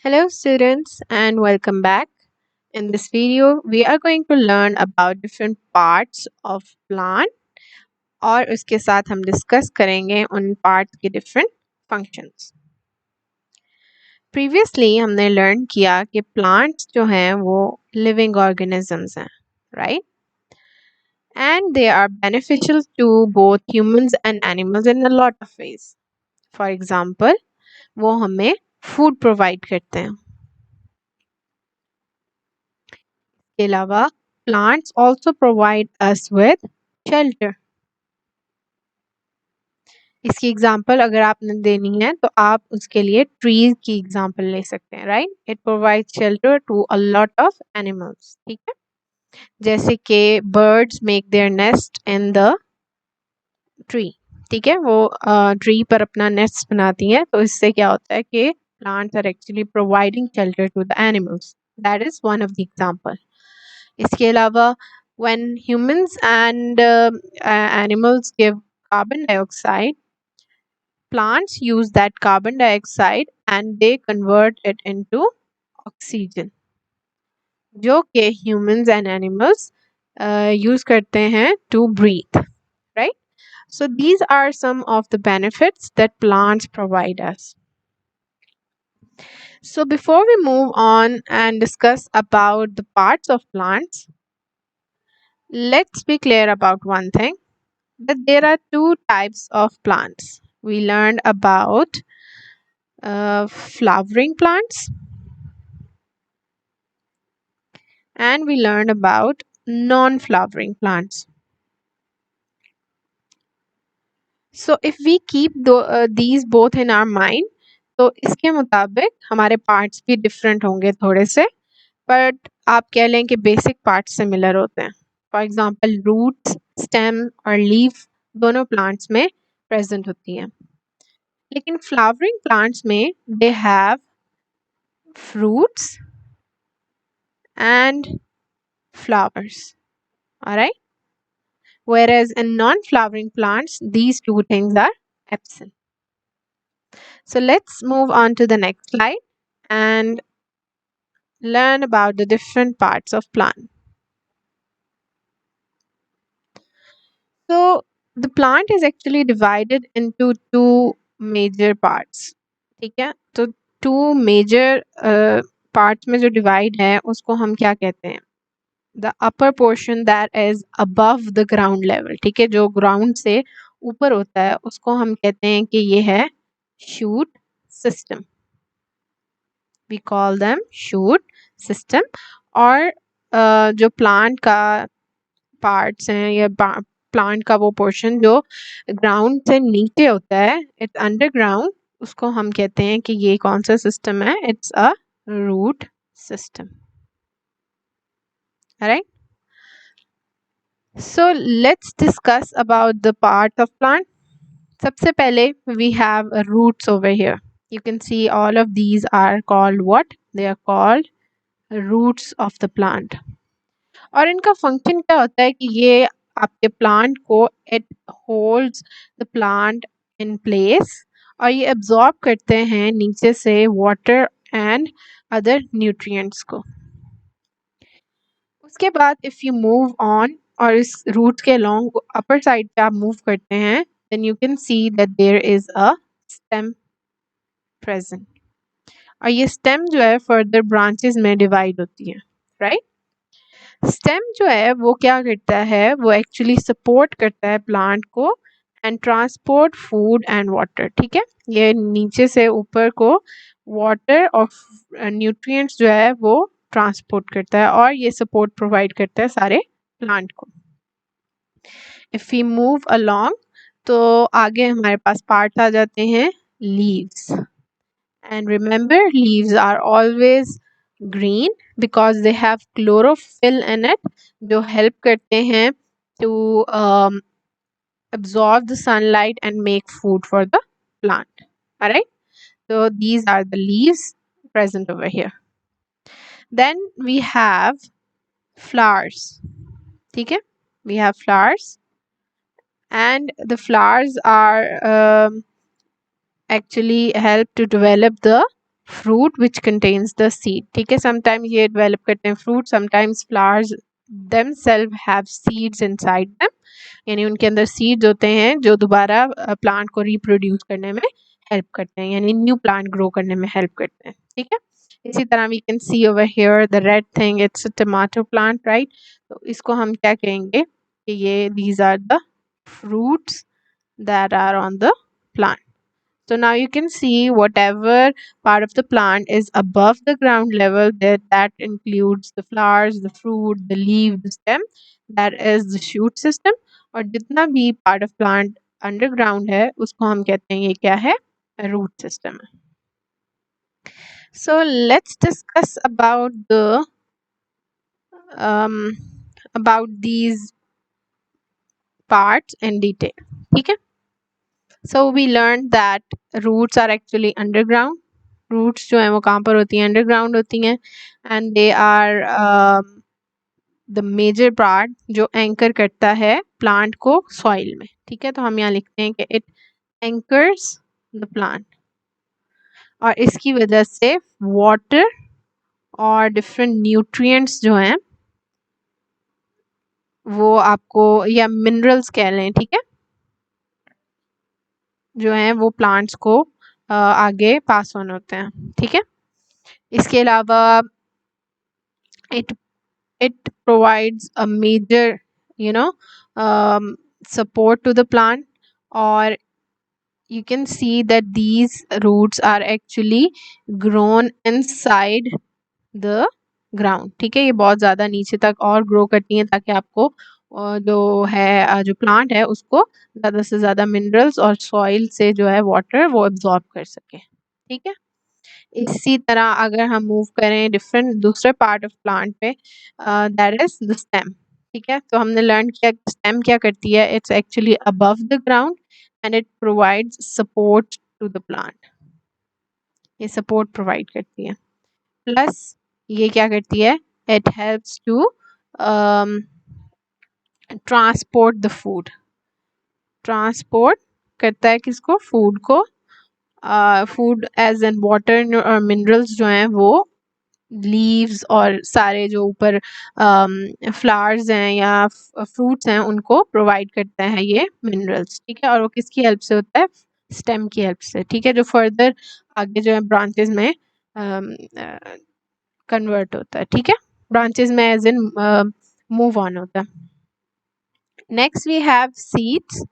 Hello students and welcome back. In this video, we are going to learn about different parts of plant और उसके साथ हम discuss करेंगे उन parts के डिफरेंट फंक्शंस। प्रीवियसली हमने लर्न किया कि प्लांट्स जो हैं वो लिविंग ऑर्गेनिजम्स हैं, right? And they are beneficial to both humans and animals in a lot of ways. For example, वो हमें फूड प्रोवाइड करते हैं। के अलावा plants also provide us with shelter. इसकी एग्जांपल अगर आपने देनी है तो आप उसके लिए ट्रीज की एग्जांपल ले सकते हैं, right? It provide shelter to a lot of animals, ठीक है? जैसे कि birds make their nest in the tree, ठीक है? वो ट्री पर अपना नेस्ट बनाती हैं, तो इससे क्या होता है कि plants are actually providing shelter to the animals. That is one of the example. इसके अलावा when humans and animals give carbon dioxide, plants use that carbon dioxide and they convert it into oxygen, जो कि humans and animals use करते हैं to breathe, right? So these are some of the benefits that plants provide us. So before we move on and discuss about the parts of plants, let's be clear about one thing, that there are two types of plants. We learned about flowering plants and we learned about non-flowering plants. So if we keep these both in our mind, तो इसके मुताबिक हमारे parts भी different होंगे थोड़े से, but आप कह लें कि बेसिक पार्ट्स सिमिलर होते हैं। फॉर एग्जांपल रूट्स, स्टेम और लीफ दोनों प्लांट्स में प्रेजेंट होती हैं, लेकिन फ्लावरिंग प्लांट्स में they have fruits and flowers, all right? Whereas in non-flowering plants, these two things are absent. So let's move on to the next slide and learn about the different parts of plant. So the plant is actually divided into two major parts, ठीक है? तो two major parts में जो divide है उसको हम क्या कहते हैं? The upper portion that is above the ground level, ठीक है? जो ground से ऊपर होता है उसको हम कहते हैं कि ये है shoot system. We call them shoot system. और जो plant का parts हैं या plant का वो portion जो ground से नीचे होता है, it's underground, उसको हम कहते हैं कि ये कौन सा system है? It's a root system. Alright? So let's discuss about the part of plant. सबसे पहले we have roots over here. You can see all of these are called what? They are called roots of the plant. और इनका function क्या होता है कि ये आपके plant को it holds the plant in place और ये absorb करते हैं नीचे से water and other nutrients को। उसके बाद if you move on और इस root के along upper side पे आप move करते हैं, then you can see that there is a stem present. और ये stem जो है further branches में divide होती है, right? Stem जो है वो क्या करता है? वो actually support करता है plant को and transport food and water, ठीक है? ये नीचे से ऊपर को water और nutrients जो है वो ट्रांसपोर्ट करता है और ये सपोर्ट प्रोवाइड करता है सारे प्लांट को। इफ वी मूव अलोंग तो आगे हमारे पास पार्ट आ जाते हैं leaves and remember leaves are always green because they have chlorophyll in it जो हेल्प करते हैं to absorb the sunlight and make food for the plant. Alright, so these are the leaves present over here. Then we have flowers, ठीक है? We have flowers and the flowers are actually help to develop the fruit which contains the seed. ठीक है, sometimes ये develop करते हैं fruit, sometimes flowers themselves have seeds inside them, यानी उनके अंदर seeds होते हैं जो दोबारा plant को reproduce करने में help करते हैं, यानी new plant grow करने में help करते हैं. ठीक है, इसी तरह we can see over here the red thing, it's a tomato plant, right? तो इसको हम क्या कहेंगे कि ये these are the fruits that are on the plant. So now you can see whatever part of the plant is above the ground level, that includes the flowers, the fruit, the leaf, the stem, that is the shoot system. और जितना भी part of plant underground है उसको हम कहते हैं ये क्या है, root system. So let's discuss um, about these parts in detail. ठीक है, so we learned that roots are actually underground. Roots जो हैं वो कहाँ पर होती हैं, अंडरग्राउंड होती हैं, and they are the major part जो एंकर करता है प्लांट को सॉइल में. ठीक है, तो हम यहाँ लिखते हैं कि इट एंकर्स द प्लांट, और इसकी वजह से वाटर और डिफरेंट न्यूट्रिएंट्स जो हैं वो आपको, या मिनरल्स कह लें, ठीक है, जो हैं वो प्लांट्स को आगे पास ऑन होते हैं. ठीक है, इसके अलावा it provides a major, you know, support to the plant, or you can see that these roots are actually grown inside the ground. ठीक है, ये बहुत ज़्यादा नीचे तक और ग्रो करती हैं ताकि आपको जो है जो प्लांट है उसको ज़्यादा से ज़्यादा मिनरल्स और सॉइल से जो है वाटर वो एब्जॉर्ब कर सके. ठीक है, इसी तरह अगर हम मूव करें डिफरेंट दूसरे पार्ट ऑफ प्लांट पे, दैट इज द स्टेम. ठीक है, तो हमने लर्न किया स्टेम क्या करती है, it's actually above the ground and it provides support to the plant. ये सपोर्ट प्रोवाइड करती है, प्लस ये क्या करती है, it helps to transport the food. Transport करता है किसको, फूड को. फूड एज एन वाटर और मिनरल्स जो हैं वो लीव्स और सारे जो ऊपर फ्लावर्स हैं या फ्रूट्स हैं उनको प्रोवाइड करता है ये मिनरल्स. ठीक है, और वो किसकी हेल्प से होता है, स्टेम की हेल्प से. ठीक है, जो फर्दर आगे जो है ब्रांचेस में कन्वर्ट होता है. ठीक है, ब्रांचेस में एज इन मूव ऑन होता है. Next we have seeds.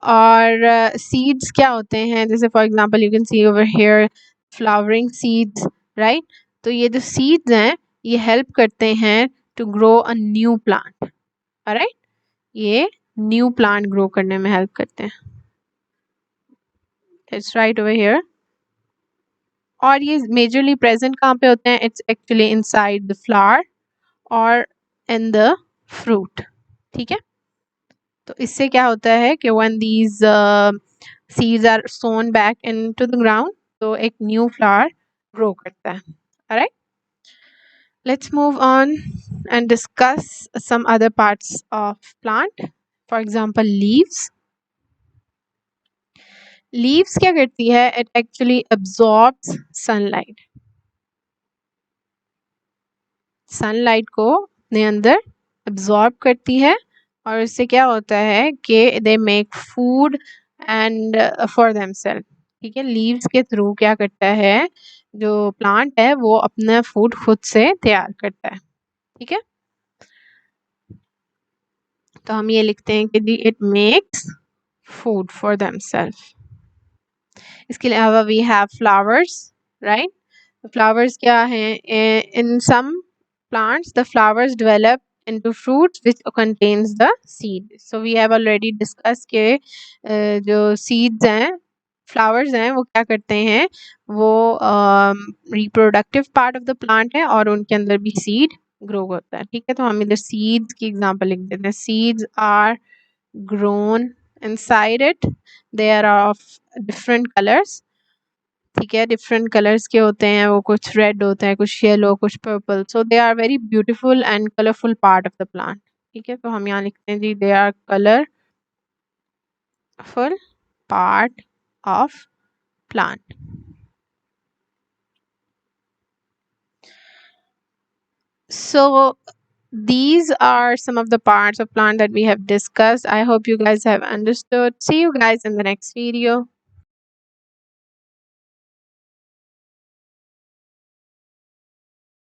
और सीड्स क्या होते हैं, जैसे for example you can see over here flowering seeds, right. तो ये जो सीड्स हैं ये हेल्प करते हैं to grow a new plant, right. ये न्यू प्लांट ग्रो करने में हेल्प करते हैं. It's right over here. और ये मेजरली प्रेजेंट कहाँ पे होते हैं, it's actually inside the flower और इन द फ्रूट. ठीक है, तो इससे क्या होता है कि when these seeds are sown back into the ground, तो एक new flower grow करता है. Alright, let's move on and discuss some other parts of plant. For example, leaves. Leaves क्या करती है, it actually absorbs sunlight. Sunlight को अपने अंदर absorb करती है और इससे क्या होता है कि they make food and for themselves. ठीक है, लीव्स के थ्रू क्या करता है, जो प्लांट है वो अपना फूड खुद से तैयार करता है. ठीक है, तो हम ये लिखते हैं कि it makes food for themselves. इसके अलावा we have flowers, right. Flowers क्या हैं, इन सम plants the flowers develop into fruits which contains the seed. So we have already discussed के जो seeds हैं, flowers हैं, वो क्या करते हैं, वो reproductive part of the plant है और उनके अंदर भी seed grow होता है. ठीक है, तो हम इधर seeds की example लिख देते हैं. Seeds are grown inside it. They are of different colors. ठीक है, डिफरेंट कलर्स के होते हैं वो, कुछ रेड होता है, कुछ येलो, कुछ purple. So they are very beautiful and colourful part of the plant. ठीक है, तो हम यहाँ लिखते हैं जी they are colourful part of plant. So these are some of the parts of plant that we have discussed. I hope you guys have understood. See you guys in the next video.